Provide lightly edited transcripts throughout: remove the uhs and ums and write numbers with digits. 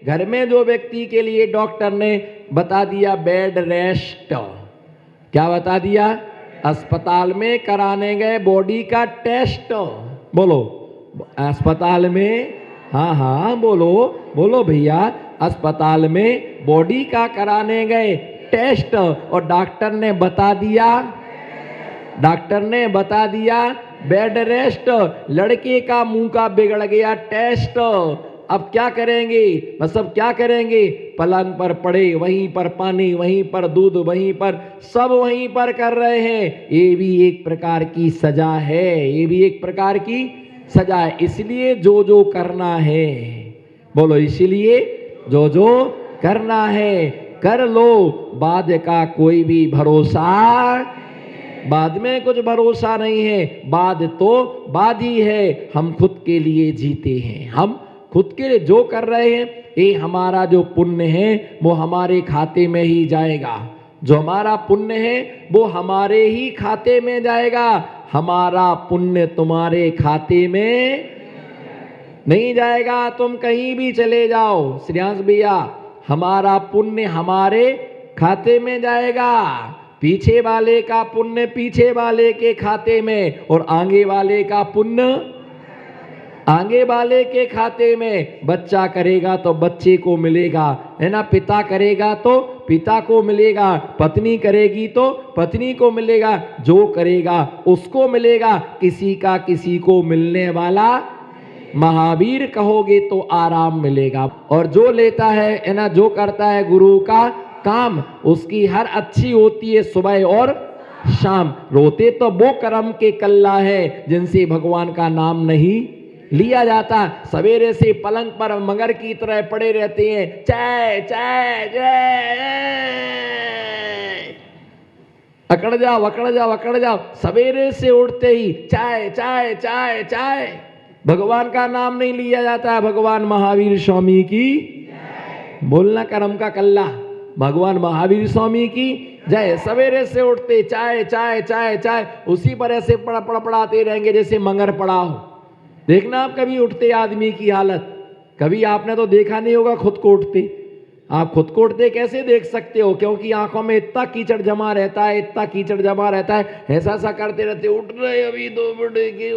घर में जो व्यक्ति के लिए डॉक्टर ने बता दिया बेड रेस्ट, क्या बता दिया? अस्पताल में कराने गए बॉडी का टेस्ट। बोलो अस्पताल में, हाँ हाँ बोलो बोलो भैया, अस्पताल में बॉडी का कराने गए टेस्ट और डॉक्टर ने बता दिया बेड रेस्ट। लड़के का मुंह का बिगड़ गया टेस्ट। अब क्या करेंगे? बस अब क्या करेंगे? पलंग पर पड़े, वहीं पर पानी, वहीं पर दूध, वहीं पर सब वहीं पर कर रहे हैं। ये भी एक प्रकार की सजा है, ये भी एक प्रकार की सजा है। इसलिए जो जो करना है, बोलो इसलिए जो जो करना है कर लो, बाद का कोई भी भरोसा, बाद में कुछ भरोसा नहीं है। बाद तो बाद ही है, हम खुद के लिए जीते हैं। हम खुद के लिए जो कर रहे हैं, ये हमारा जो पुण्य है वो हमारे खाते में ही जाएगा। जो हमारा पुण्य है वो हमारे ही खाते में जाएगा। हमारा पुण्य तुम्हारे खाते में नहीं जाएगा। तुम कहीं भी चले जाओ श्रेयांश भैया, हमारा पुण्य हमारे खाते में जाएगा। पीछे वाले का पुण्य पीछे वाले के खाते में, और आगे वाले का पुण्य आगे वाले के खाते में। बच्चा करेगा तो बच्चे को मिलेगा, है ना? पिता करेगा तो पिता को मिलेगा, पत्नी करेगी तो पत्नी को मिलेगा, जो करेगा उसको मिलेगा। किसी का किसी को मिलने वाला महावीर कहोगे तो आराम मिलेगा। और जो लेता है ना, जो करता है गुरु का काम, उसकी हर अच्छी होती है सुबह और शाम। रोते तो वो कर्म के कल्ला है जिनसे भगवान का नाम नहीं लिया जाता। सवेरे से पलंग पर मगर की तरह पड़े रहते हैं, चाय चाय चाय, अकड़ जाओ अकड़ जाओ अकड़ जाओ। सवेरे से उठते ही चाय चाय चाय चाय, भगवान का नाम नहीं लिया जाता है। भगवान महावीर स्वामी की बोलना, कर्म का कल्ला, भगवान महावीर स्वामी की जय। सवेरे से उठते चाय चाय चाय चाय, उसी पर ऐसे पड़ाते रहेंगे जैसे मंगर पड़ा हो। देखना आप कभी उठते आदमी की हालत, कभी आपने तो देखा नहीं होगा खुद को उठते। आप खुद को उठते कैसे देख सकते हो? क्योंकि आंखों में इतना कीचड़ जमा रहता है, इतना कीचड़ जमा रहता है, ऐसा ऐसा करते रहते, उठ रहे अभी 2 मिनट की,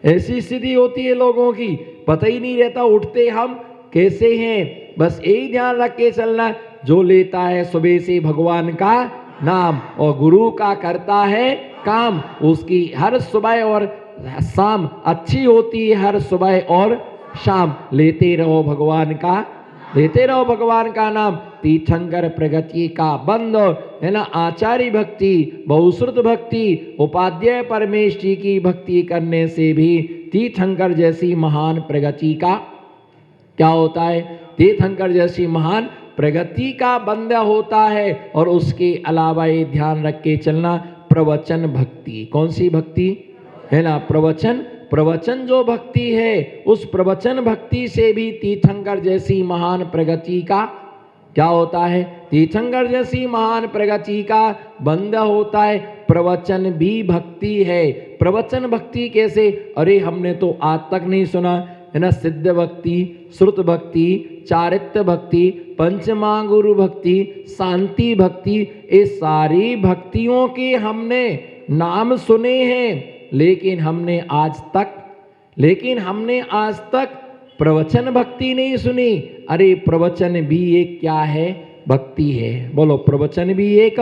ऐसी स्थिति होती है लोगों की, पता ही नहीं रहता उठते हम कैसे हैं। बस यही ध्यान रख के चलना, जो लेता है सुबह से भगवान का नाम और गुरु का करता है काम, उसकी हर सुबह और शाम अच्छी होती है। हर सुबह और शाम लेते रहो भगवान का, लेते रहो भगवान का नाम। तीर्थंकर प्रगति का बंद है ना, आचार्य भक्ति, बहुश्रुत भक्ति, उपाध्याय परमेश्वरी की भक्ति करने से भी तीर्थंकर जैसी महान प्रगति का क्या होता है? तीर्थंकर जैसी महान प्रगति का बंद होता है। और उसके अलावा ये ध्यान रख के चलना, प्रवचन भक्ति। कौन सी भक्ति है ना? प्रवचन जो भक्ति है, उस प्रवचन भक्ति से भी तीर्थंकर जैसी महान प्रगति का क्या होता है? तीर्थंकर जैसी महान प्रगति का बंद होता है। प्रवचन भी भक्ति है। प्रवचन भक्ति कैसे? अरे हमने तो आज तक नहीं सुना, है ना? सिद्ध भक्ति, श्रुत भक्ति, चारित्र भक्ति, पंचमा गुरु भक्ति, शांति भक्ति, ये सारी भक्तियों के हमने नाम सुने हैं, लेकिन हमने आज तक प्रवचन भक्ति नहीं सुनी। अरे प्रवचन भी एक क्या है? भक्ति है। बोलो प्रवचन भी एक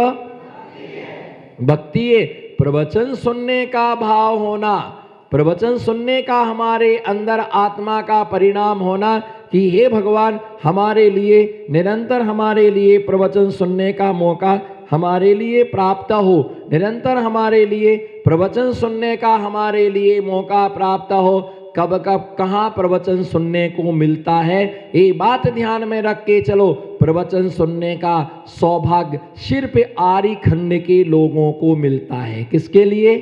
भक्ति है। प्रवचन सुनने का भाव होना, प्रवचन सुनने का हमारे अंदर आत्मा का परिणाम होना कि हे भगवान, हमारे लिए निरंतर, हमारे लिए प्रवचन सुनने का मौका हमारे लिए प्राप्त हो, निरंतर हमारे लिए प्रवचन सुनने का हमारे लिए मौका प्राप्त हो। कब कब कहाँ प्रवचन सुनने को मिलता है, ये बात ध्यान में रख के चलो। प्रवचन सुनने का सौभाग्य सिर्फ आर्य खंड के लोगों को मिलता है। किसके लिए?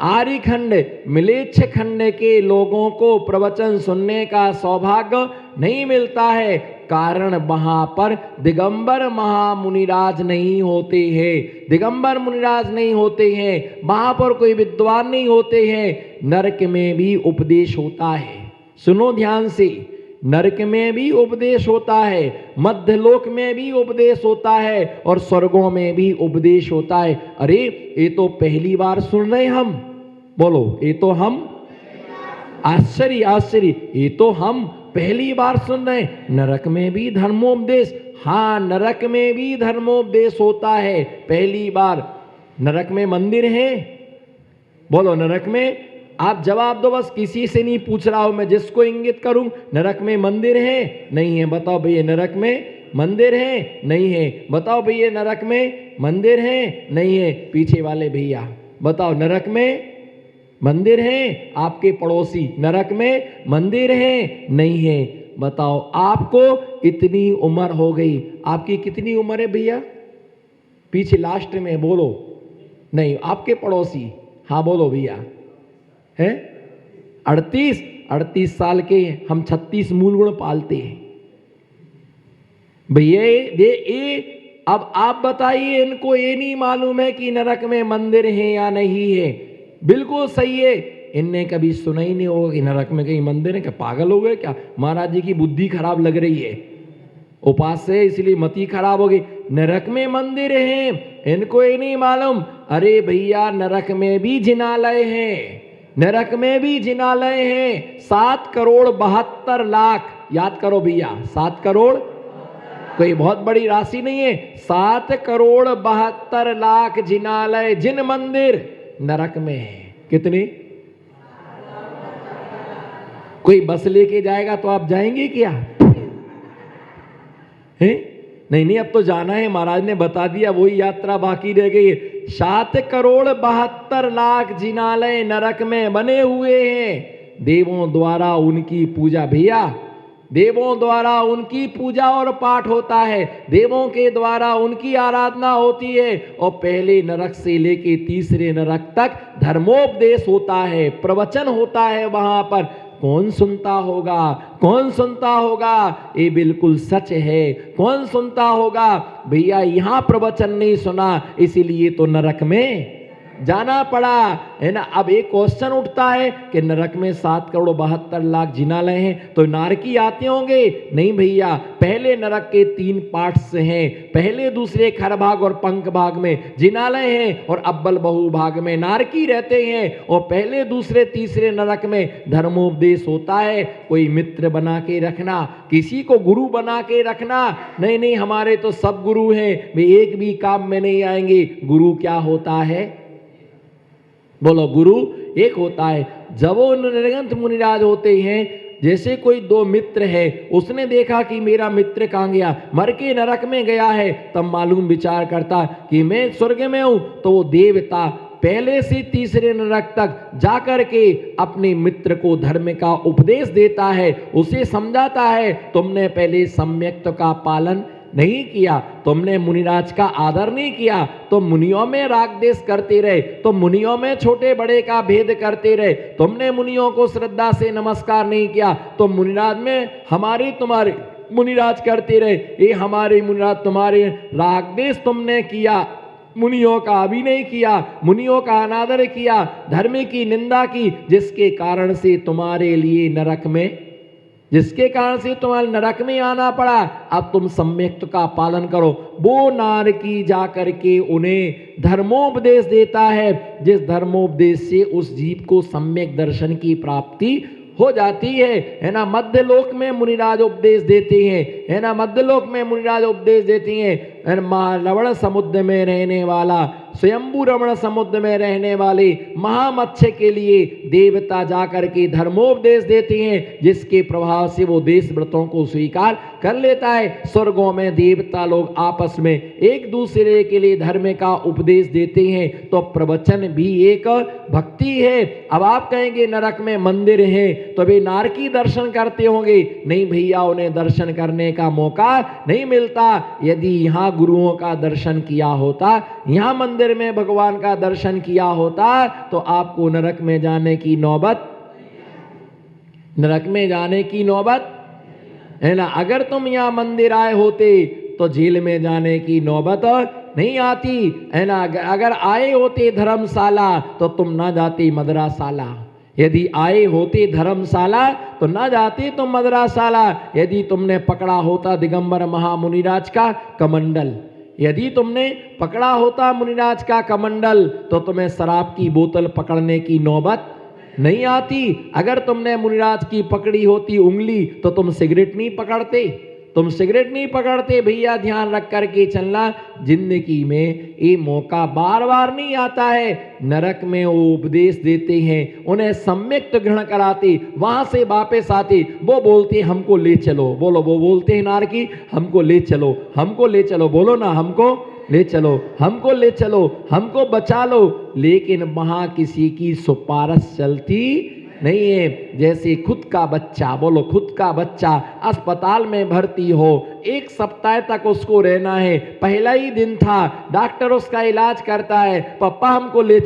आर्यखंड मिलेच्छ खंड के लोगों को प्रवचन सुनने का सौभाग्य नहीं मिलता है, कारण वहां पर दिगंबर महामुनिराज नहीं होते हैं। दिगंबर मुनिराज नहीं होते हैं, वहां पर कोई विद्वान नहीं होते हैं। नरक में भी उपदेश होता है, सुनो ध्यान से, नरक में भी उपदेश होता है, मध्यलोक में भी उपदेश होता है और स्वर्गों में भी उपदेश होता है। अरे ये तो पहली बार सुन रहे हम, बोलो ये तो हम, आश्चर्य आश्चर्य, ये तो हम पहली बार सुन रहे हैं। नरक में भी धर्मोपदेश, हाँ नरक में भी धर्मोपदेश होता है पहली बार। नरक में मंदिर है, बोलो नरक में, आप जवाब दो, बस किसी से नहीं पूछ रहा हूं मैं, जिसको इंगित करूं। नरक में मंदिर है नहीं है, बताओ भैया नरक में मंदिर है नहीं है, बताओ भैया नरक में मंदिर है नहीं है। पीछे वाले भैया बताओ नरक में मंदिर है, आपके पड़ोसी नरक में मंदिर है नहीं है। बताओ आपको इतनी उम्र हो गई, आपकी कितनी उम्र है भैया? पीछे लास्ट में बोलो, नहीं आपके पड़ोसी, हाँ बोलो भैया, है 38 साल के, हम 36 मूल गुण पालते हैं भैया। ये अब आप बताइए, इनको ये नहीं मालूम है कि नरक में मंदिर है या नहीं है? बिल्कुल सही है, इनने कभी सुना ही नहीं होगा कि नरक में कहीं मंदिर है। क्या पागल हो गए क्या? महाराज जी की बुद्धि खराब लग रही है, उपास से इसलिए मति खराब हो गई। नरक में मंदिर है, इनको ये नहीं मालूम। अरे भैया नरक में भी जिनालय है, नरक में भी जिनालय है। 7,72,00,000, याद करो भैया, 7 करोड़ कोई बहुत बड़ी राशि नहीं है। 7,72,00,000 जिनालय, जिन मंदिर नरक में है। कितने? कोई बस लेके जाएगा तो आप जाएंगे क्या? है नहीं नहीं, अब तो जाना है, महाराज ने बता दिया, वही यात्रा बाकी रह गई है। 7,72,00,000 जिनालय नरक में बने हुए हैं। देवों द्वारा उनकी पूजा, भैया देवों द्वारा उनकी पूजा और पाठ होता है, देवों के द्वारा उनकी आराधना होती है। और पहले नरक से लेके तीसरे नरक तक धर्मोपदेश होता है, प्रवचन होता है वहां पर। कौन सुनता होगा? कौन सुनता होगा? ये बिल्कुल सच है, कौन सुनता होगा? भैया यहाँ प्रवचन नहीं सुना, इसीलिए तो नरक में जाना पड़ा, है ना। अब एक क्वेश्चन उठता है कि नरक में 7,72,00,000 जिनालय हैं, तो नारकी आते होंगे? नहीं भैया, पहले नरक के 3 पार्ट्स हैं। पहले दूसरे खर भाग और पंख भाग में जिनालय हैं, और अव्वल बहु भाग में नारकी रहते हैं। और पहले दूसरे तीसरे नरक में धर्मोपदेश होता है। कोई मित्र बना के रखना, किसी को गुरु बना के रखना, नहीं नहीं हमारे तो सब गुरु हैं, वे एक भी काम में नहीं आएंगे। गुरु क्या होता है? बोलो गुरु एक होता है। जब वो निर्गंथ मुनिराज होते हैं, जैसे कोई 2 मित्र है, उसने देखा कि मेरा मित्र कहाँ गया, मर के नरक में गया है, तब मालूम विचार करता कि मैं स्वर्ग में हूं, तो वो देवता पहले से तीसरे नरक तक जाकर के अपने मित्र को धर्म का उपदेश देता है, उसे समझाता है तुमने पहले सम्यक्त का पालन नहीं किया, तुमने मुनिराज का आदर नहीं किया, तो मुनियों में राग देश करते रहे, तो मुनियों में छोटे बड़े का भेद करते रहे, तुमने मुनियों को श्रद्धा से नमस्कार नहीं किया, तो मुनिराज में हमारे तुम्हारे मुनिराज करते रहे, ये हमारे मुनिराज तुम्हारे राग देश तुमने किया, मुनियों का अभी नहीं किया, मुनियों का अनादर किया, धर्म की निंदा की, जिसके कारण से तुम्हारे लिए नरक में, जिसके कारण से तुम्हारे नरक में आना पड़ा। अब तुम सम्यक्त का पालन करो। वो नारकी जाकर के उन्हें धर्मोपदेश देता है, जिस धर्मोपदेश से उस जीव को सम्यक दर्शन की प्राप्ति हो जाती है ना। मध्यलोक में मुनिराज उपदेश देते हैं, है ना, मध्यलोक में मुनिराज उपदेश देती हैं। रमण समुद्र में रहने वाला, स्वयंभू रमण समुद्र में रहने वाले महामत्स्य के लिए देवता जाकर के धर्मोपदेश देते हैं, जिसके प्रभाव से वो देश व्रतों को स्वीकार कर लेता है। स्वर्गों में देवता लोग आपस में एक दूसरे के लिए धर्म का उपदेश देते हैं, तो प्रवचन भी एक भक्ति है। अब आप कहेंगे नरक में मंदिर है, तो वे नारकी दर्शन करते होंगे? नहीं भैया, उन्हें दर्शन करने का मौका नहीं मिलता। यदि यहाँ गुरुओं का दर्शन किया होता, यहाँ मंदिर मंदिर में भगवान का दर्शन किया होता तो आपको नरक में जाने की नौबत है ना। अगर तुम यहाँ मंदिर आए होते तो जेल में जाने की नौबत नहीं आती, है ना। अगर आए होते धर्मशाला तो तुम ना जाते मदरासाला। यदि आए होते धर्मशाला तो ना जाते तुम मदरासाला। यदि तुमने पकड़ा होता दिगंबर महामुनिराज का कमंडल, यदि तुमने पकड़ा होता मुनिराज का कमंडल तो तुम्हें शराब की बोतल पकड़ने की नौबत नहीं आती। अगर तुमने मुनिराज की पकड़ी होती उंगली तो तुम सिगरेट नहीं पकड़ते। भैया ध्यान रख करके चलना, जिंदगी में ये मौका बार बार नहीं आता है। नरक में वो उपदेश देते हैं, उन्हें सम्यक ग्रहण कराते, वहां से वापस आते, वो बोलते हमको ले चलो। बोलो, वो बोलते हैं नारकी हमको ले चलो, बोलो ना, हमको ले चलो, हमको बचा लो। लेकिन वहां किसी की सिफारिश चलती नहीं है। जैसे खुद का बच्चा, बोलो खुद का बच्चा अस्पताल में भर्ती हो, 1 सप्ताह तक उसको रहना है, पहला ही दिन था, डॉक्टर उसका इलाज करता है, पप्पा हमको ले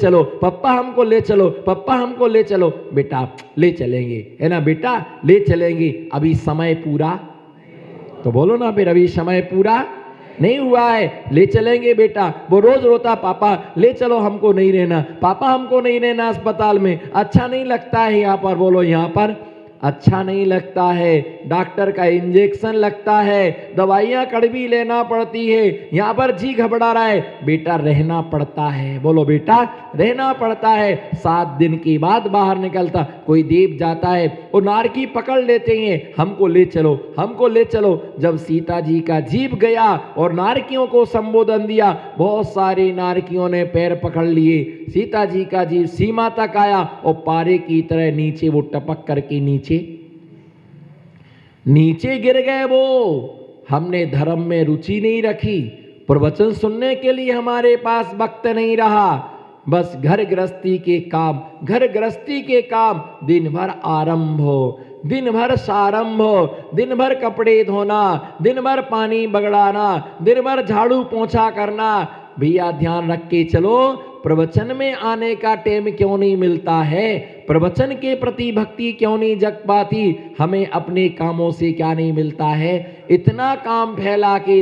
चलो। बेटा ले चलेंगे, है ना बेटा ले चलेंगे, अभी समय पूरा, तो बोलो ना फिर अभी समय पूरा नहीं हुआ है, ले चलेंगे बेटा। वो रोज रोता, पापा ले चलो, हमको नहीं रहना अस्पताल में, अच्छा नहीं लगता है यहाँ पर। बोलो यहाँ पर अच्छा नहीं लगता है, डॉक्टर का इंजेक्शन लगता है, दवाइयाँ कड़वी लेना पड़ती है, यहाँ पर जी घबरा रहा है, बेटा रहना पड़ता है। बोलो बेटा रहना पड़ता है। 7 दिन के बाद बाहर निकलता, कोई देव जाता है, वो नारकी पकड़ लेते हैं, हमको ले चलो। जब सीता जी का जीव गया और नारकियों को संबोधन दिया, बहुत सारी नारकियों ने पैर पकड़ लिए, सीता जी का जीव सीमा तक आया और पारे की तरह नीचे वो टपक करके नीचे गिर गए। वो हमने धर्म में रुचि नहीं रखी, प्रवचन सुनने के लिए हमारे पास वक्त नहीं रहा, बस घर गृहस्थी के काम, दिन भर आरंभ हो, दिन भर सारंभ हो, दिन भर कपड़े धोना, दिन भर पानी बगड़ाना, दिन भर झाड़ू पोंछा करना। भैया ध्यान रख के चलो, प्रवचन में आने का टाइम क्यों नहीं मिलता है, प्रवचन के प्रति भक्ति क्यों नहीं जग पाती, हमें अपने कामों से क्या नहीं मिलता है। इतना काम फैला के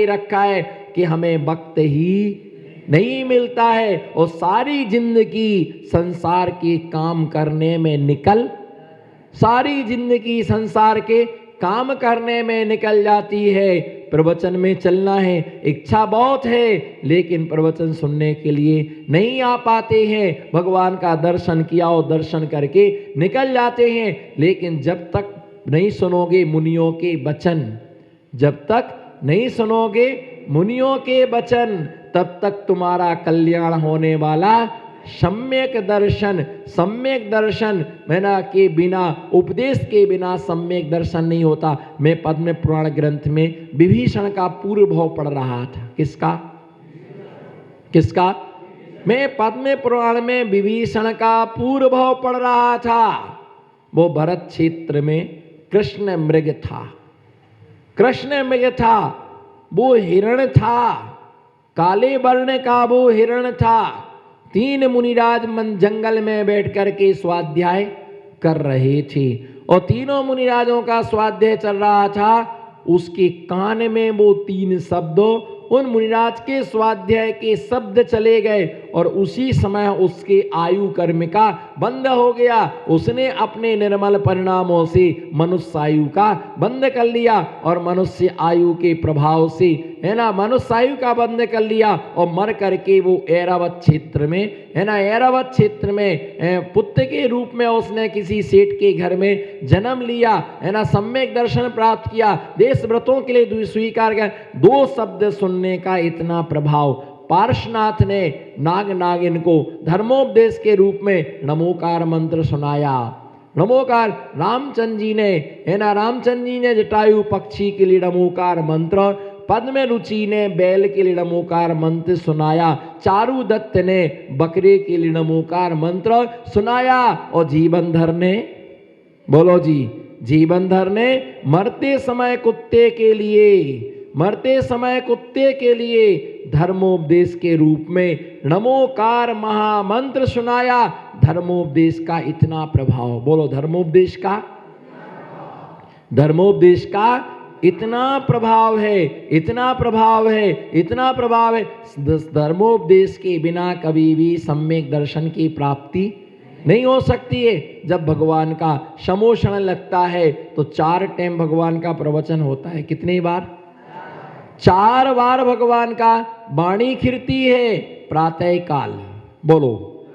रखा है कि हमें वक्त ही नहीं मिलता है, और सारी जिंदगी संसार के काम करने में निकल जाती है। प्रवचन में चलना है, इच्छा बहुत है, लेकिन प्रवचन सुनने के लिए नहीं आ पाते हैं। भगवान का दर्शन किया और दर्शन करके निकल जाते हैं, लेकिन जब तक नहीं सुनोगे मुनियों के वचन, तब तक तुम्हारा कल्याण होने वाला सम्यक दर्शन मैंने के बिना, उपदेश के बिना सम्यक दर्शन नहीं होता। मैं पद्म पुराण ग्रंथ में विभीषण का पूर्व भाव पढ़ रहा था। किसका? मैं पद्म पुराण में विभीषण का पूर्व भाव पढ़ रहा था। वो भरत क्षेत्र में कृष्ण मृग था, वो हिरण था, काले वर्ण का वो हिरण था। 3 मुनिराज जंगल में बैठ करके स्वाध्याय कर रहे थे, और तीनों मुनिराजों का स्वाध्याय चल रहा था। उसके कान में वो 3 शब्दों, उन मुनिराज के स्वाध्याय के शब्द चले गए, और उसी समय उसके आयु कर्म का बंद हो गया। उसने अपने निर्मल परिणामों से मनुष्य आयु का बंद कर लिया, और मनुष्य आयु के प्रभाव से, है ना, मनुष्य आयु का बंद कर लिया, और मर करके वो ऐरावत क्षेत्र में पुत्र के रूप में उसने किसी सेठ के घर में जन्म लिया, है ना, सम्यक दर्शन प्राप्त किया, देश व्रतों के लिए स्वीकार किया। 2 शब्द सुनने का इतना प्रभाव, पार्श्वनाथ ने नाग नागिन को धर्मोपदेश के रूप में नमोकार मंत्र सुनाया। नमोकार रामचंद्र जी ने, है ना, जटायु पक्षी के लिए नमोकार मंत्र, पद्म रुचि ने बैल के लिए नमोकार मंत्र सुनाया, चारु दत्त ने बकरे के लिए नमोकार मंत्र सुनाया, और जीवनधर ने, बोलो जी, जीवनधर ने मरते समय कुत्ते के लिए मरते समय कुत्ते के लिए धर्मोपदेश के रूप में नमोकार महामंत्र सुनाया। धर्मोपदेश का इतना प्रभाव, बोलो धर्मोपदेश का, धर्मोपदेश का इतना प्रभाव है, इतना प्रभाव है, इतना प्रभाव है। धर्मोपदेश के बिना कभी भी सम्यक दर्शन की प्राप्ति नहीं हो सकती है। जब भगवान का समोषण लगता है तो 4 टाइम भगवान का प्रवचन होता है। कितनी बार? 4 बार भगवान का वाणी खिरती है। प्रातः काल, बोलो,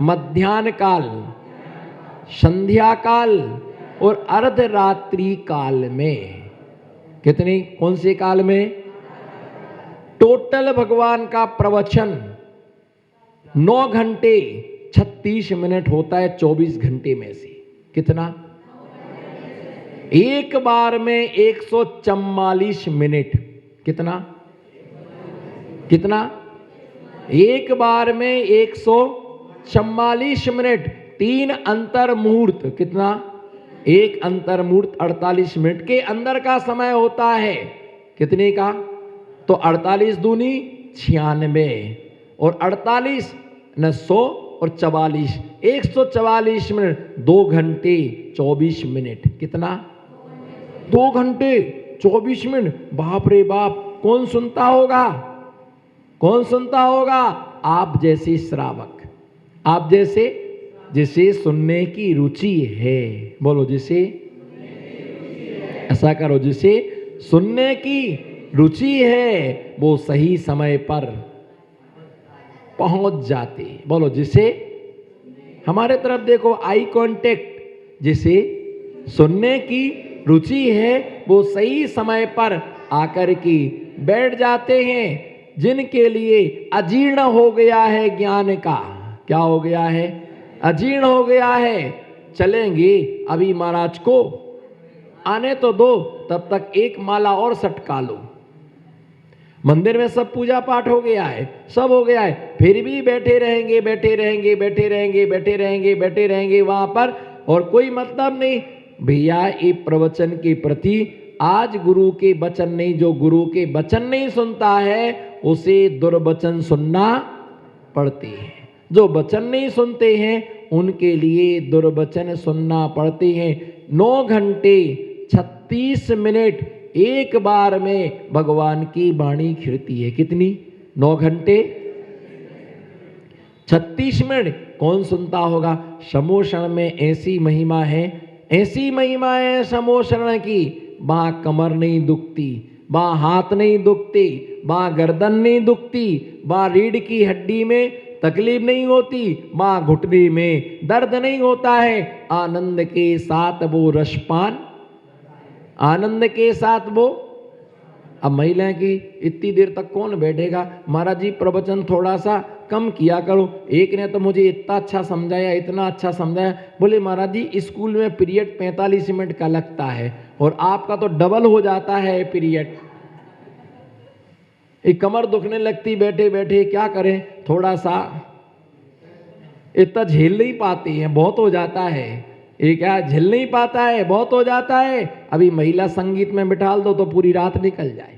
मध्याह्न काल, संध्या काल और अर्धरात्रि काल में। कितनी, कौन से काल में? टोटल भगवान का प्रवचन 9 घंटे 36 मिनट होता है 24 घंटे में से। कितना? एक बार में 144 मिनट। कितना? कितना? एक बार में 144 मिनट। 3 अंतर मुहूर्त। कितना? एक अंतर मुहूर्त 48 मिनट के अंदर का समय होता है। कितने का? तो 48 दूनी 96 और 48 न 100 और 44, 144 मिनट, 2 घंटे 24 मिनट। कितना? 2 घंटे 24 मिनट। बाप रे बाप, कौन सुनता होगा? कौन सुनता होगा? आप जैसे श्रावक, आप जैसे, जिसे सुनने की रुचि है। बोलो, जिसे, ऐसा करो, जिसे सुनने की रुचि है वो सही समय पर पहुंच जाते। बोलो, जिसे, हमारे तरफ देखो, आई कांटेक्ट। जिसे सुनने की रुचि है वो सही समय पर आकर के बैठ जाते हैं। जिनके लिए अजीर्ण हो गया है ज्ञान का, क्या हो गया है? अजीर्ण हो गया है। चलेंगे, अभी महाराज को आने तो दो, तब तक एक माला और सटका लो। मंदिर में सब पूजा पाठ हो गया है, सब हो गया है, फिर भी बैठे रहेंगे, बैठे रहेंगे, बैठे रहेंगे, बैठे रहेंगे, बैठे रहेंगे वहां पर, और कोई मतलब नहीं। भैया, ये प्रवचन के प्रति आज गुरु के वचन नहीं, जो गुरु के वचन नहीं सुनता है उसे दुर्वचन सुनना पड़ते हैं। जो वचन नहीं सुनते हैं उनके लिए दुर्वचन सुनना पड़ते हैं। 9 घंटे 36 मिनट एक बार में भगवान की वाणी खिरती है। कितनी? 9 घंटे 36 मिनट। कौन सुनता होगा? समोषण में ऐसी महिमा है, ऐसी महिमा है समोषण की, वहां कमर नहीं दुखती, वहां हाथ नहीं दुखती, वहां गर्दन नहीं दुखती, वहां रीढ़ की हड्डी में तकलीफ नहीं होती, वहां घुटने में दर्द नहीं होता है। आनंद के साथ वो रसपान, आनंद के साथ वो। अब महिलाएं की इतनी देर तक कौन बैठेगा? महाराज जी प्रवचन थोड़ा सा कम किया करो। एक ने तो मुझे इतना अच्छा समझाया, इतना अच्छा समझाया। बोले महाराज जी स्कूल में पीरियड 45 मिनट का लगता है और आपका तो डबल हो जाता है पीरियड। एक कमर दुखने लगती बैठे बैठे, क्या करें? थोड़ा सा इतना झेल नहीं पाते हैं, बहुत हो जाता है। ये क्या झेल नहीं पाता है, बहुत हो जाता है। अभी महिला संगीत में बिठाल दो तो पूरी रात निकल जाए।